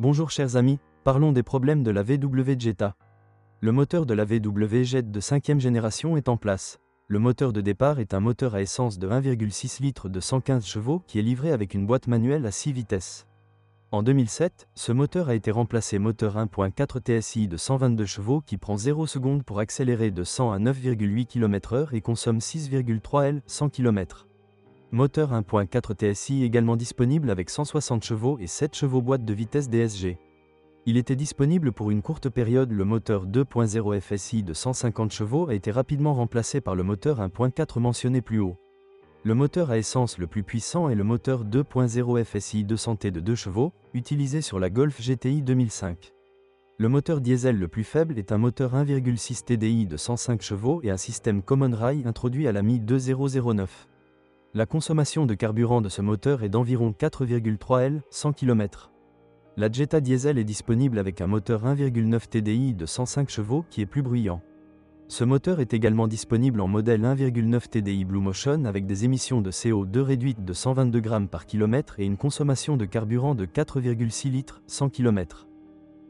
Bonjour chers amis, parlons des problèmes de la VW Jetta. Le moteur de la VW Jetta de 5e génération est en place. Le moteur de départ est un moteur à essence de 1,6 litres de 115 chevaux qui est livré avec une boîte manuelle à 6 vitesses. En 2007, ce moteur a été remplacé moteur 1.4 TSI de 122 chevaux qui prend 0 secondes pour accélérer de 100 à 9,8 km/h et consomme 6,3 L 100 km. Moteur 1.4 TSI également disponible avec 160 chevaux et 7 chevaux boîte de vitesse DSG. Il était disponible pour une courte période. Le moteur 2.0 FSI de 150 chevaux a été rapidement remplacé par le moteur 1.4 mentionné plus haut. Le moteur à essence le plus puissant est le moteur 2.0 FSI 200T de 2 chevaux, utilisé sur la Golf GTI 2005. Le moteur diesel le plus faible est un moteur 1,6 TDI de 105 chevaux et un système Common Rail introduit à la Mi-2009. La consommation de carburant de ce moteur est d'environ 4,3 L 100 km. La Jetta diesel est disponible avec un moteur 1,9 TDI de 105 chevaux qui est plus bruyant. Ce moteur est également disponible en modèle 1,9 TDI Blue Motion avec des émissions de CO2 réduites de 122 grammes par kilomètre et une consommation de carburant de 4,6 litres 100 km.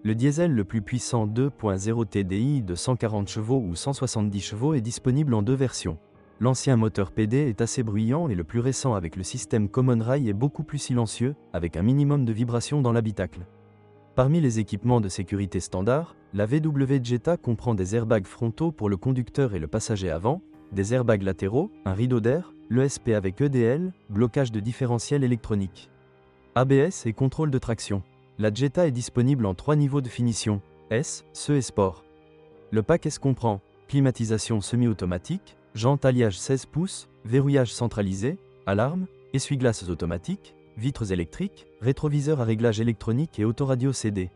Le diesel le plus puissant 2.0 TDI de 140 chevaux ou 170 chevaux est disponible en deux versions. L'ancien moteur PD est assez bruyant et le plus récent avec le système Common Rail est beaucoup plus silencieux, avec un minimum de vibration dans l'habitacle. Parmi les équipements de sécurité standard, la VW Jetta comprend des airbags frontaux pour le conducteur et le passager avant, des airbags latéraux, un rideau d'air, l'ESP avec EDL, blocage de différentiel électronique, ABS et contrôle de traction. La Jetta est disponible en 3 niveaux de finition, S, SE et Sport. Le pack S comprend climatisation semi-automatique, jantes alliage 16 pouces, verrouillage centralisé, alarme, essuie-glaces automatiques, vitres électriques, rétroviseur à réglage électronique et autoradio CD.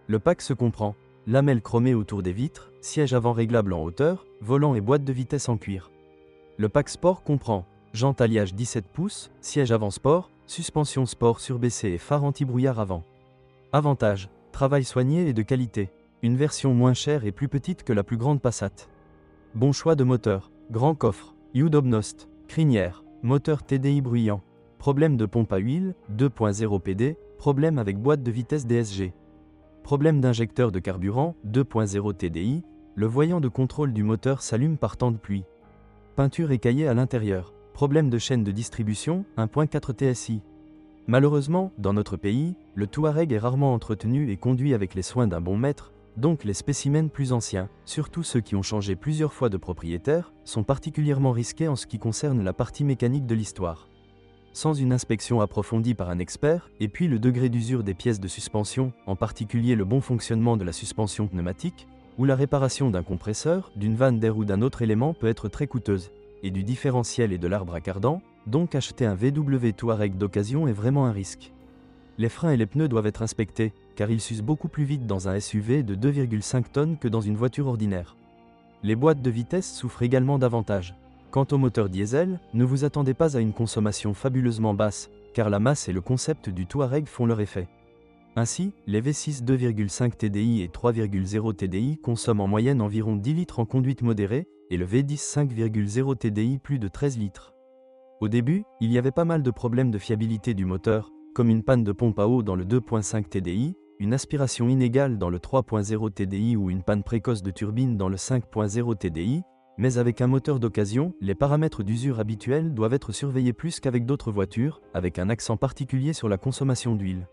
Le pack se comprend lamelles chromées autour des vitres, siège avant réglable en hauteur, volant et boîte de vitesse en cuir. Le pack sport comprend jantes alliage 17 pouces, siège avant sport, suspension sport surbaissée et phare anti-brouillard avant. Avantages, travail soigné et de qualité. Une version moins chère et plus petite que la plus grande Passat. Bon choix de moteur. Grand coffre, Udobnost, crinière, moteur TDI bruyant, problème de pompe à huile, 2.0 PD, problème avec boîte de vitesse DSG. Problème d'injecteur de carburant, 2.0 TDI, le voyant de contrôle du moteur s'allume par temps de pluie. Peinture écaillée à l'intérieur, problème de chaîne de distribution, 1.4 TSI. Malheureusement, dans notre pays, le Touareg est rarement entretenu et conduit avec les soins d'un bon maître. Donc les spécimens plus anciens, surtout ceux qui ont changé plusieurs fois de propriétaire, sont particulièrement risqués en ce qui concerne la partie mécanique de l'histoire. Sans une inspection approfondie par un expert, et puis le degré d'usure des pièces de suspension, en particulier le bon fonctionnement de la suspension pneumatique, ou la réparation d'un compresseur, d'une vanne d'air ou d'un autre élément peut être très coûteuse, et du différentiel et de l'arbre à cardan, donc acheter un VW Touareg d'occasion est vraiment un risque. Les freins et les pneus doivent être inspectés, car ils s'usent beaucoup plus vite dans un SUV de 2,5 tonnes que dans une voiture ordinaire. Les boîtes de vitesse souffrent également davantage. Quant au moteur diesel, ne vous attendez pas à une consommation fabuleusement basse, car la masse et le concept du Touareg font leur effet. Ainsi, les V6 2,5 TDI et 3,0 TDI consomment en moyenne environ 10 litres en conduite modérée, et le V10 5,0 TDI plus de 13 litres. Au début, il y avait pas mal de problèmes de fiabilité du moteur, comme une panne de pompe à eau dans le 2.5 TDI, une aspiration inégale dans le 3.0 TDI ou une panne précoce de turbine dans le 5.0 TDI, mais avec un moteur d'occasion, les paramètres d'usure habituels doivent être surveillés plus qu'avec d'autres voitures, avec un accent particulier sur la consommation d'huile.